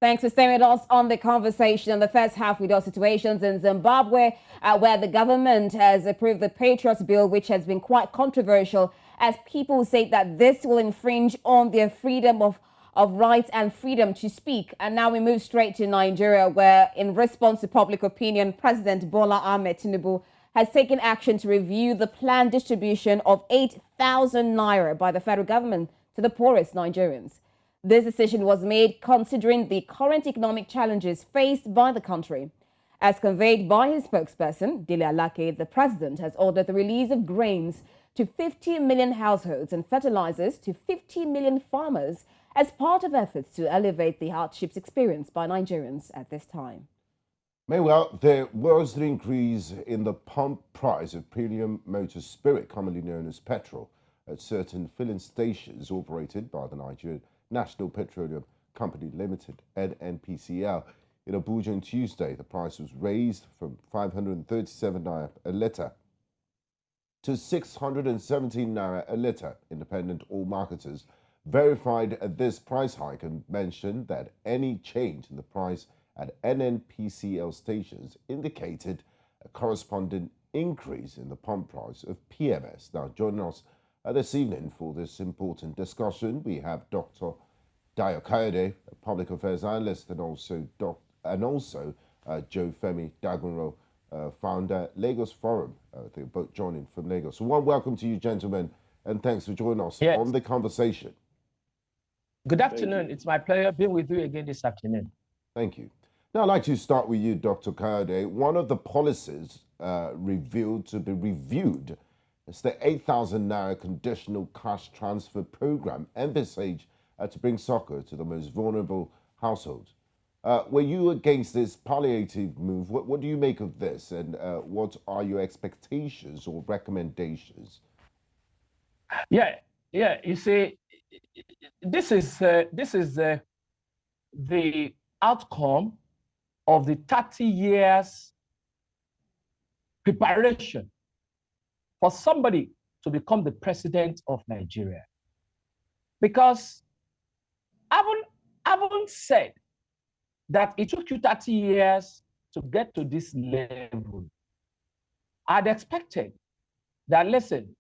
Thanks for staying with us on the conversation. In the first half, we know situations in Zimbabwe, where the government has approved the Patriots Bill, which has been quite controversial, as people say that this will infringe on their freedom of rights and freedom to speak. And now we move straight to Nigeria, where in response to public opinion, President Bola Ahmed Tinubu has taken action to review the planned distribution of 8,000 naira by the federal government to the poorest Nigerians. This decision was made considering the current economic challenges faced by the country. As conveyed by his spokesperson, Dele Alake, the president has ordered the release of grains to 50 million households and fertilizers to 50 million farmers as part of efforts to elevate the hardships experienced by Nigerians at this time. Meanwhile, there was an increase in the pump price of premium motor spirit, commonly known as petrol, at certain filling stations operated by the Nigerian National Petroleum Company Limited, NNPCL. In Abuja on Tuesday, the price was raised from 537 naira a litre to 617 naira a litre. Independent oil marketers verified this price hike and mentioned that any change in the price at NNPCL stations indicated a corresponding increase in the pump price of PMS. Now, joining us this evening for this important discussion, we have Dr. Dele Alake, a public affairs analyst, and also Joe Femi Dagunro, founder Lagos Forum. They're both joining from Lagos. So, one welcome to you, gentlemen, and thanks for joining us on the conversation. Good afternoon. It's my pleasure being with you again this afternoon. Thank you. Now, I'd like to start with you, Dr. Kayode. One of the policies revealed to be reviewed is the 8,000 naira conditional cash transfer program envisaged to bring succor to the most vulnerable households. Were you against this palliative move? What do you make of this, and what are your expectations or recommendations? Yeah. You see, this is the outcome of the 30 years preparation for somebody to become the president of Nigeria. Because I haven't said that it took you 30 years to get to this level. I'd expected that, listen,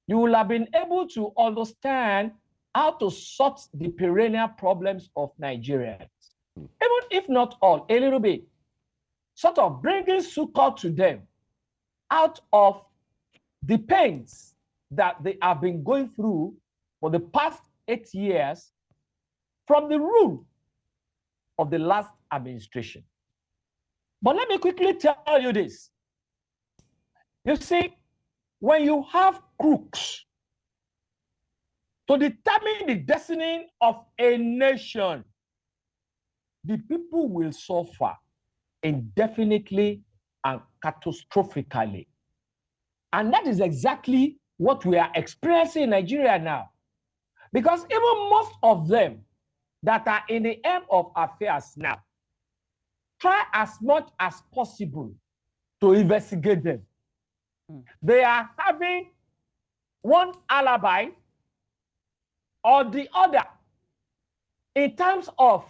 you will have been able to understand how to sort the perennial problems of Nigerians. Even if not all, a little bit. Sort of bringing succor to them out of the pains that they have been going through for the past 8 years from the rule of the last administration. But let me quickly tell you this. You see, when you have crooks to determine the destiny of a nation, the people will suffer indefinitely and catastrophically. And that is exactly what we are experiencing in Nigeria now. Because even most of them that are in the end of affairs now, try as much as possible to investigate them. They are having one alibi or the other in terms of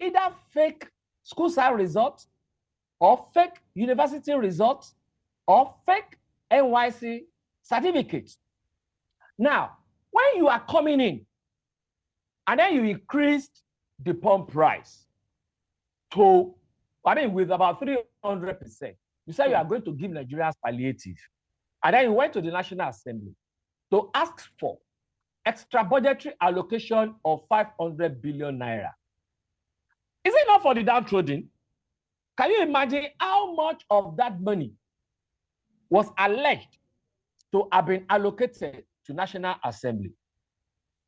either fake school side results or fake university results or fake NYC certificates. Now, when you are coming in and then you increased the pump price to, with about 300%, you said you are going to give Nigerians palliative. And then you went to the National Assembly to ask for extra budgetary allocation of 500 billion naira. Is it not for the downtrodden? Can you imagine how much of that money was alleged to have been allocated to National Assembly?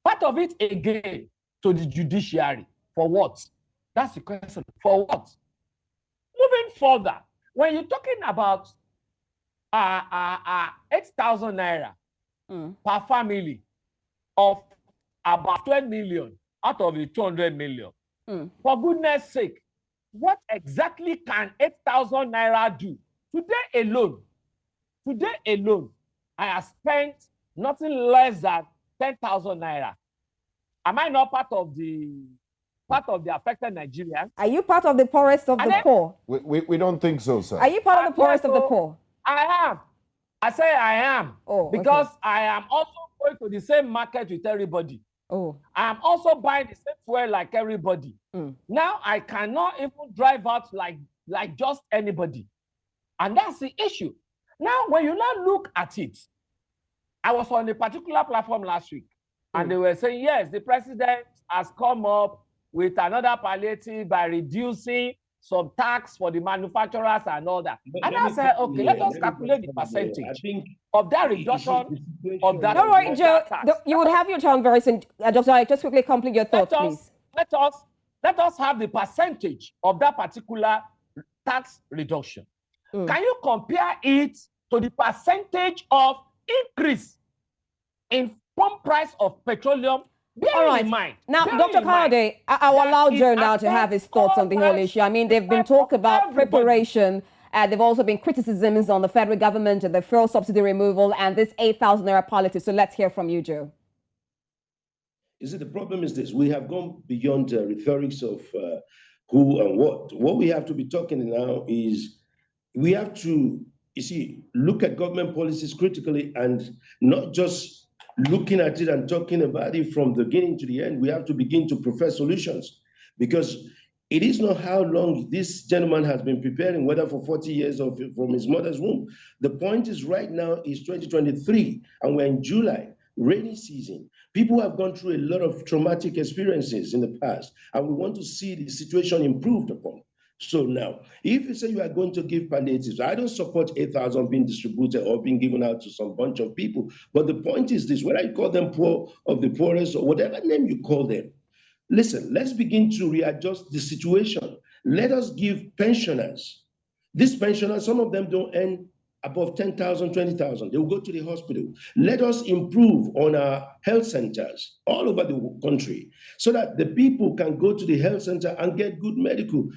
Part of it, again, to the judiciary. For what? That's the question. For what? Moving further, when you're talking about 8,000 naira per family of about 12 million out of the 200 million, for goodness sake, what exactly can 8,000 naira do? Today alone, I have spent nothing less than 10,000 naira. Am I not part of the part of the affected Nigerians? Are you part of the poorest of the poor? We don't think so, sir. Are you part of the poorest of the poor? I am. I say I am. Oh, because okay. I am also going to the same market with everybody. Oh. I am also buying the same fuel like everybody. Now I cannot even drive out like just anybody. And that's the issue. Now, when you now look at it, I was on a particular platform last week, and they were saying, yes, the president has come up with another palliative by reducing some tax for the manufacturers and all that. And I said, okay, let us calculate the percentage of that reduction of that. Don't worry, Joe. You would have your turn very soon. Dr. Just quickly complete your thoughts, please. Let us have the percentage of that particular tax reduction. Can you compare it to the percentage of increase in pump price of petroleum? Bear in mind. Now, Dr. Kayode, I'll allow Joe now to have his thoughts on the whole issue. I mean, they've been talk about preparation. There've also been criticisms on the federal government and the fuel subsidy removal and this 8,000 Naira palliative. So let's hear from you, Joe. You see, the problem is this. We have gone beyond the rhetorics of who and what. What we have to be talking now is we have to, you see, look at government policies critically and not just looking at it and talking about it from the beginning to the end. We have to begin to prefer solutions, because it is not how long this gentleman has been preparing, whether for 40 years or from his mother's womb. The point is right now is 2023, and we're in July, rainy season. People have gone through a lot of traumatic experiences in the past, and we want to see the situation improved upon. So now, if you say you are going to give palliatives, I don't support 8,000 being distributed or being given out to some bunch of people. But the point is this, whether you call them poor of the poorest or whatever name you call them, listen, let's begin to readjust the situation. Let us give pensioners, these pensioners, some of them don't earn above 10,000, 20,000. They will go to the hospital. Let us improve on our health centers all over the country so that the people can go to the health center and get good medical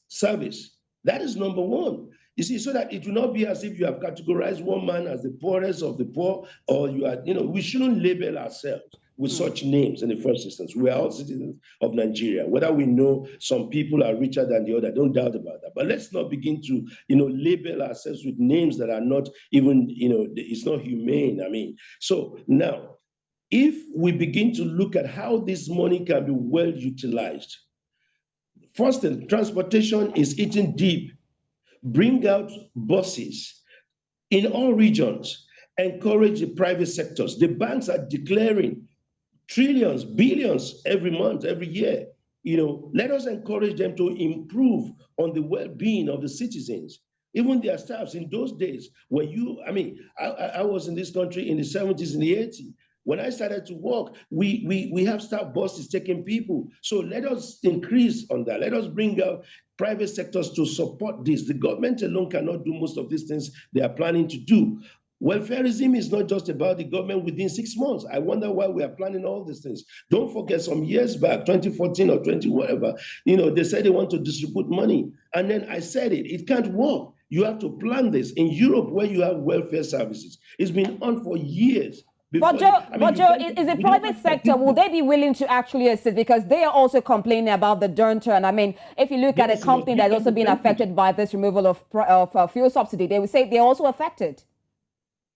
service. That is number one. You see, so that it will not be as if you have categorized one man as the poorest of the poor, or you are, we shouldn't label ourselves with such names in the first instance. We are all citizens of Nigeria. Whether we know some people are richer than the other, don't doubt about that. But let's not begin to, label ourselves with names that are not even, it's not humane. I mean, so now, if we begin to look at how this money can be well utilized, first thing, transportation is eating deep. Bring out buses in all regions. Encourage the private sectors. The banks are declaring trillions, billions every month, every year. Let us encourage them to improve on the well-being of the citizens, even their staffs. In those days, when I was in this country in the 70s and the 80s. When I started to work, we have staff buses taking people. So let us increase on that. Let us bring out private sectors to support this. The government alone cannot do most of these things they are planning to do. Welfareism is not just about the government within 6 months. I wonder why we are planning all these things. Don't forget, some years back, 2014 or 20 whatever, they said they want to distribute money. And then I said it can't work. You have to plan this. In Europe, where you have welfare services, it's been on for years. But Joe, is the private sector, will they be willing to actually assist? Because they are also complaining about the downturn. I mean, if you look at a company that's also been affected by this removal of fuel subsidy, they would say they're also affected.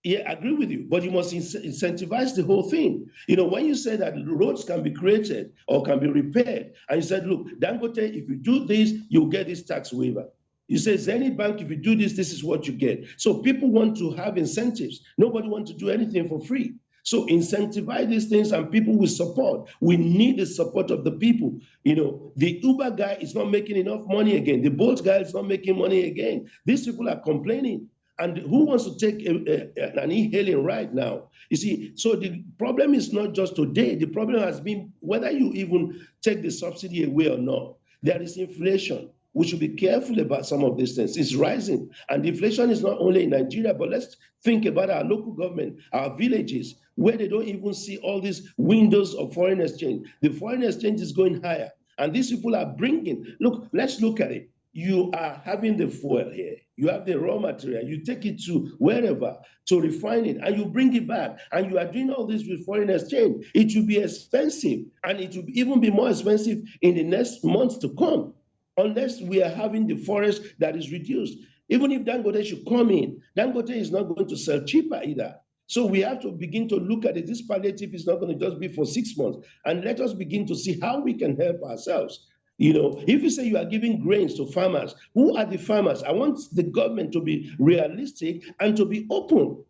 Yeah, I agree with you, but you must incentivize the whole thing. When you say that roads can be created or can be repaired, and you said, look, Dangote, if you do this, you'll get this tax waiver. You say, any bank, if you do this, this is what you get. So people want to have incentives. Nobody wants to do anything for free. So incentivize these things and people will support. We need the support of the people. The Uber guy is not making enough money again. The Bolt guy is not making money again. These people are complaining. And who wants to take an e-hailing right now? You see, so the problem is not just today. The problem has been whether you even take the subsidy away or not. There is inflation. We should be careful about some of these things. It's rising. And inflation is not only in Nigeria, but let's think about our local government, our villages, where they don't even see all these windows of foreign exchange. The foreign exchange is going higher. And these people are bringing, look, let's look at it. you are having the fuel here. You have the raw material. You take it to wherever to refine it, and you bring it back. And you are doing all this with foreign exchange. It will be expensive, and it will even be more expensive in the next months to come, unless we are having the forest that is reduced. Even if Dangote should come in, Dangote is not going to sell cheaper either. So we have to begin to look at it. This palliative is not going to just be for 6 months. And let us begin to see how we can help ourselves. You know, if you say you are giving grains to farmers, who are the farmers? I want the government to be realistic and to be open.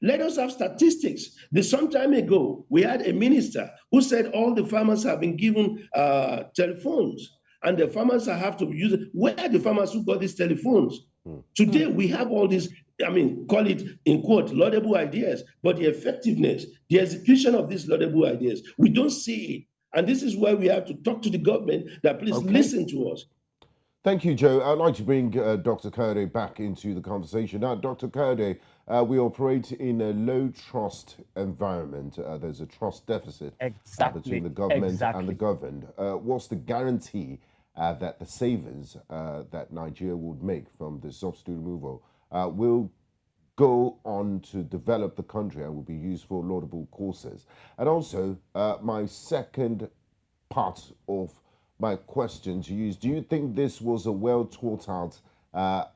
Let us have statistics. Some time ago, we had a minister who said all the farmers have been given telephones, and the farmers have to use it. Where are the farmers who got these telephones? Today, we have all these, call it in quote, laudable ideas, but the effectiveness, the execution of these laudable ideas, we don't see it. And this is why we have to talk to the government that please listen to us. Thank you, Joe. I'd like to bring Dr. Kayode back into the conversation. Now, Dr. Kayode, we operate in a low trust environment. There's a trust deficit between the government and the governed. What's the guarantee that the savings that Nigeria would make from the subsidy removal will go on to develop the country and will be used for laudable causes? And also, my second part of my question to you is, do you think this was a well thought out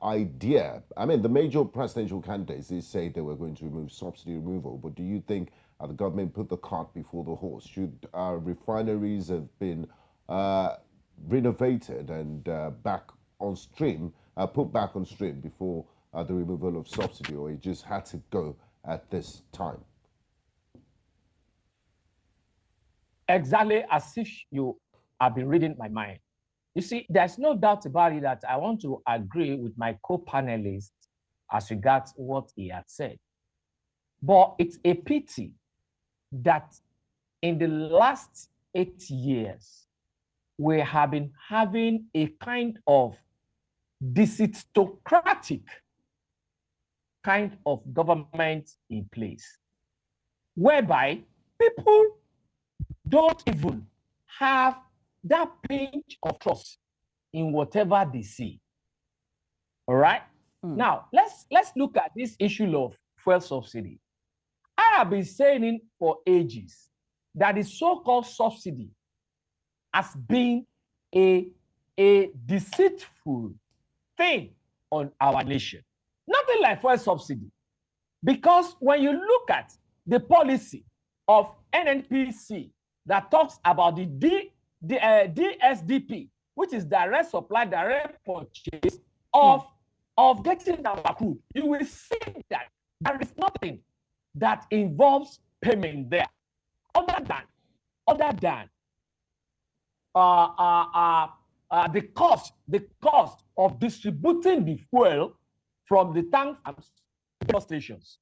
idea? I mean, the major presidential candidates, they say they were going to remove subsidy removal, but do you think the government put the cart before the horse? Should refineries have been renovated and back on stream, put back on stream before the removal of subsidy, or it just had to go at this time? Exactly as if you have been reading my mind. You see, there's no doubt about it that I want to agree with my co-panelist as regards what he had said. But it's a pity that in the last 8 years, we have been having a kind of disintegratic kind of government in place, whereby people don't even have that pinch of trust in whatever they see. All right. Now let's look at this issue of fuel subsidy. I have been saying it for ages that the so-called subsidy has been a deceitful thing on our nation. Nothing like fuel subsidy. Because when you look at the policy of NNPCL that talks about the DSDP, which is direct supply, direct purchase of getting our crude, you will see that there is nothing that involves payment there, other than the cost of distributing the fuel from the tank stations.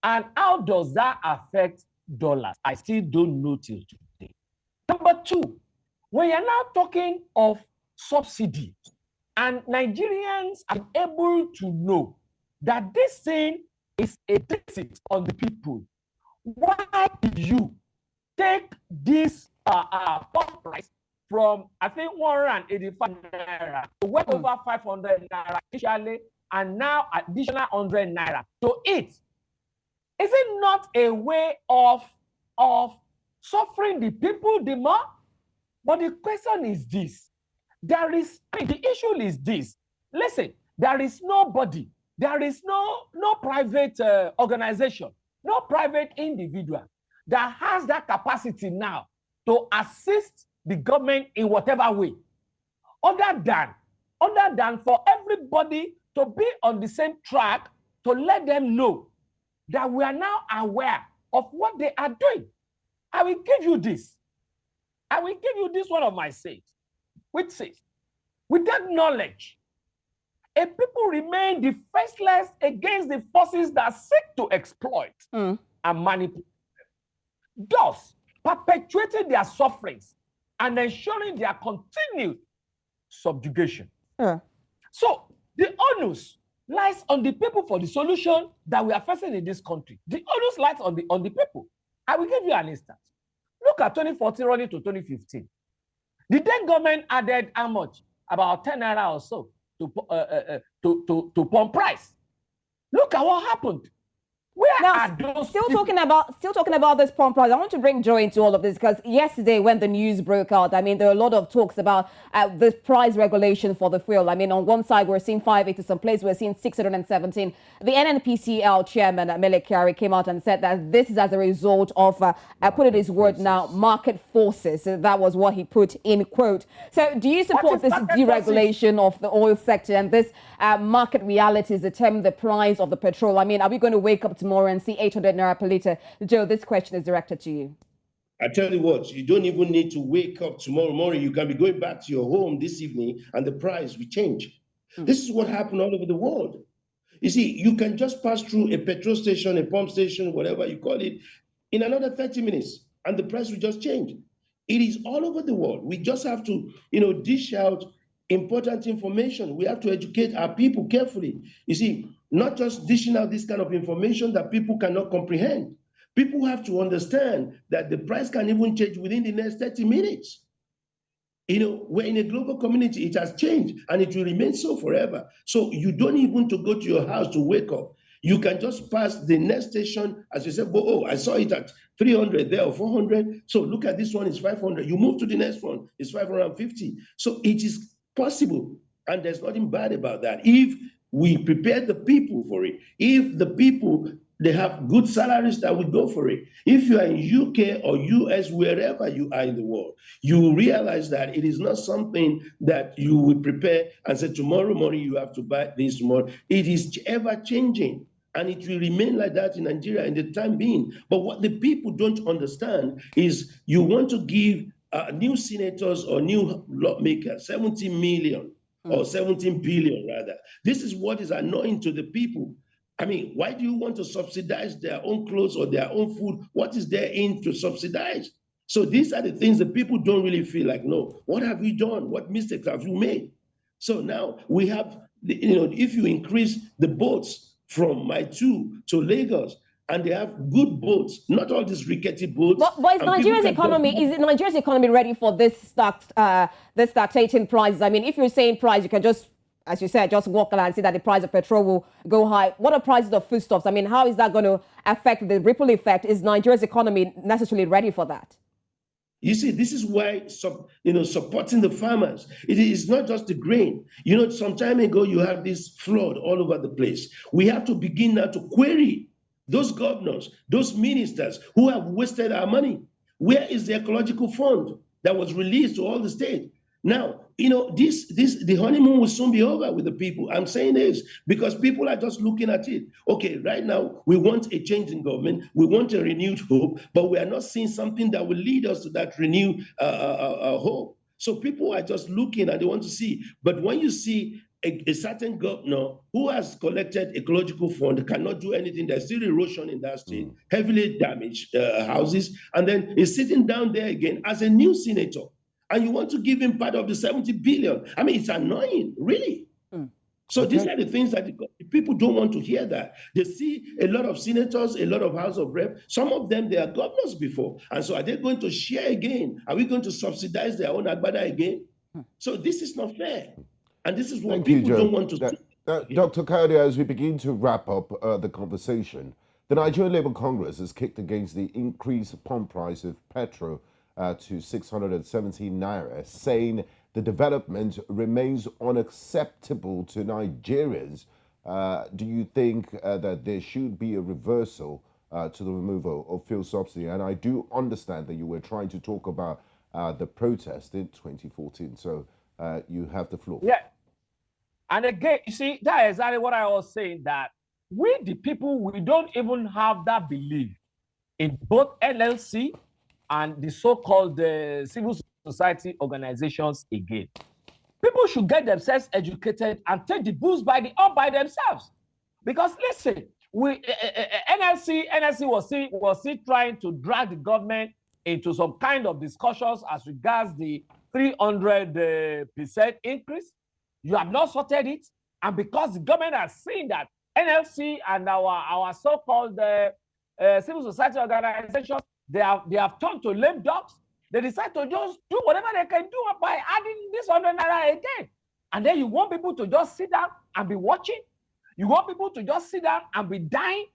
And how does that affect dollars? I still don't know till today. Number two, when you're now talking of subsidy, and Nigerians are able to know that this thing is a deficit on the people, why did you take this pump price from, I think, 185 naira to well over 500 naira initially, and now additional 100 naira to it? Is it not a way of suffering the people the more? But the question is this. The issue is this. Listen, there is nobody, there is no private organization, no private individual that has that capacity now to assist the government in whatever way, other than for everybody to be on the same track, to let them know that we are now aware of what they are doing. I will give you this. I will give you this one of my sayings, which says, without knowledge, a people remain defenseless against the forces that seek to exploit and manipulate them, thus perpetuating their sufferings and ensuring their continued subjugation. So the onus lies on the people for the solution that we are facing in this country. The onus lies on the people. I will give you an instance. Look at 2014 running to 2015. The then government added how much? About 10 naira or so to pump price. Look at what happened. Still talking about this pump price. I want to bring Joe into all of this because yesterday when the news broke out, I mean, there are a lot of talks about the price regulation for the fuel. I mean, on one side, we're seeing 580, some place we're seeing 617. The NNPCL chairman, Mele Kyari, came out and said that this is as a result of, I put it his word now, market forces. So that was what he put in quote. So do you support this deregulation of the oil sector and this market realities determine the price of the petrol? I mean, are we going to wake up tomorrow and see 800 Naira per litre? Joe, this question is directed to you. I tell you what, you don't even need to wake up tomorrow morning. You can be going back to your home this evening and the price will change. This is what happened all over the world. You see, you can just pass through a petrol station, a pump station, whatever you call it, in another 30 minutes and the price will just change. It is all over the world. We just have to, dish out important information. We have to educate our people carefully. You see, not just dishing out this kind of information that people cannot comprehend. People have to understand that the price can even change within the next 30 minutes. We're in a global community. It has changed and it will remain so forever. So you don't even to go to your house to wake up. You can just pass the next station, as you said, oh, I saw it at 300 there or 400. So look at this one, it's 500. You move to the next one, it's 550. So it is possible. And there's nothing bad about that. If we prepare the people for it, if the people, they have good salaries that will go for it. If you are in UK or US, wherever you are in the world, you realize that it is not something that you will prepare and say, tomorrow morning you have to buy this tomorrow. It is ever changing. And it will remain like that in Nigeria in the time being. But what the people don't understand is you want to give new senators or new lawmakers 70 million or 17 billion rather. This is what is annoying to the people. I mean, why do you want to subsidize their own clothes or their own food? What is there in to subsidize? So these are the things that people don't really feel like, no, what have you done? What mistakes have you made? So now we have, if you increase the boats from Mile 2 to Lagos, and they have good boats, not all these rickety boats. But is Nigeria's economy ready for this stagnating prices? I mean, if you're saying price, you can just, as you said, just walk around and see that the price of petrol will go high. What are prices of foodstuffs? I mean, how is that going to affect the ripple effect? Is Nigeria's economy necessarily ready for that? You see, this is why, supporting the farmers. It is not just the grain. Some time ago, you had this flood all over the place. We have to begin now to query those governors, those ministers who have wasted our money. Where is the ecological fund that was released to all the states? Now, the honeymoon will soon be over with the people. I'm saying this because people are just looking at it. Okay, right now, we want a change in government. We want a renewed hope, but we are not seeing something that will lead us to that renewed hope. So people are just looking and they want to see. But when you see a certain governor who has collected ecological fund, cannot do anything, there's still erosion in that state, heavily damaged houses, and then is sitting down there again as a new senator. And you want to give him part of the 70 billion. I mean, it's annoying, really. So these are the things that people don't want to hear that. They see a lot of senators, a lot of House of Rep. Some of them, they are governors before. And so are they going to share again? Are we going to subsidize their own agbada again? So this is not fair. And this is what people don't want to see. Dr. Kayode, as we begin to wrap up the conversation, the Nigerian Labour Congress has kicked against the increased pump price of petrol to 617 Naira, saying the development remains unacceptable to Nigerians. Do you think that there should be a reversal to the removal of fuel subsidy? And I do understand that you were trying to talk about the protest in 2014. So you have the floor. Yeah. And again, you see, that is exactly what I was saying, that we, the people, we don't even have that belief in both LLC and the so-called civil society organizations again. People should get themselves educated and take the bulls by themselves. Because listen, NLC was still trying to drag the government into some kind of discussions as regards the 300% increase. You have not sorted it, and because the government has seen that NLC and our so-called civil society organizations, they have turned to lame dogs. They decide to just do whatever they can do by adding this 100 Naira again. And then you want people to just sit down and be watching? You want people to just sit down and be dying?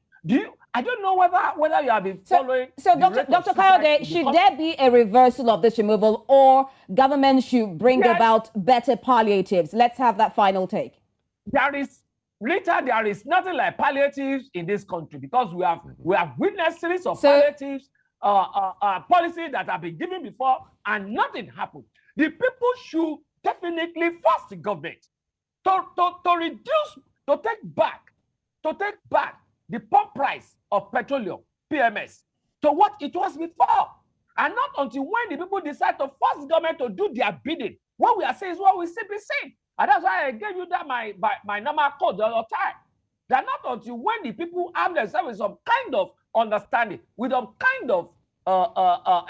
I don't know whether you have been following. So Dr. Kayode, should there be a reversal of this removal, or government should bring about better palliatives? Let's have that final take. There is nothing like palliatives in this country, because we have witnessed series of palliatives policies that have been given before and nothing happened. The people should definitely force the government to reduce, to take back the pump price of petroleum, PMS, to what it was before. And not until when the people decide to force the government to do their bidding. What we are saying is what we simply say. And that's why I gave you that my normal code the other time. That not until when the people have themselves with some kind of understanding, with some kind of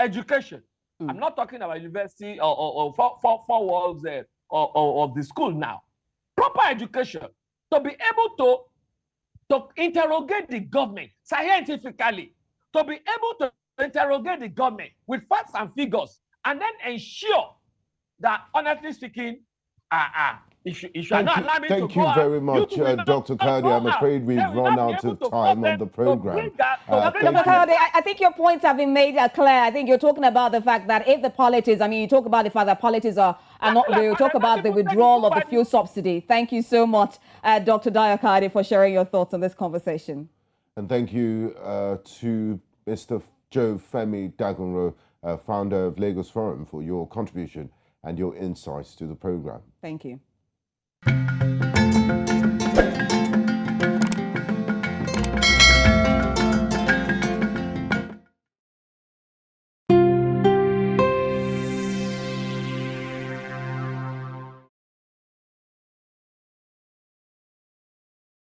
education. I'm not talking about university or four walls of the school now. Proper education to be able to interrogate the government scientifically, to be able to interrogate the government with facts and figures, and then ensure that, honestly speaking, if you are not allowing me to thank you very much, Dr. Kayode. I'm afraid we've run out of time on the program. Dr. Kayode, I think your points have been made clear. I think you're talking about the fact that if the politics, I mean, you talk about the fact that politics are not real. You talk about the withdrawal of the fuel subsidy. Thank you so much, Dr. Dele Alake, for sharing your thoughts on this conversation. And thank you to Mr. Joe Femi Dagunro, founder of Lagos Forum, for your contribution and your insights to the program. Thank you.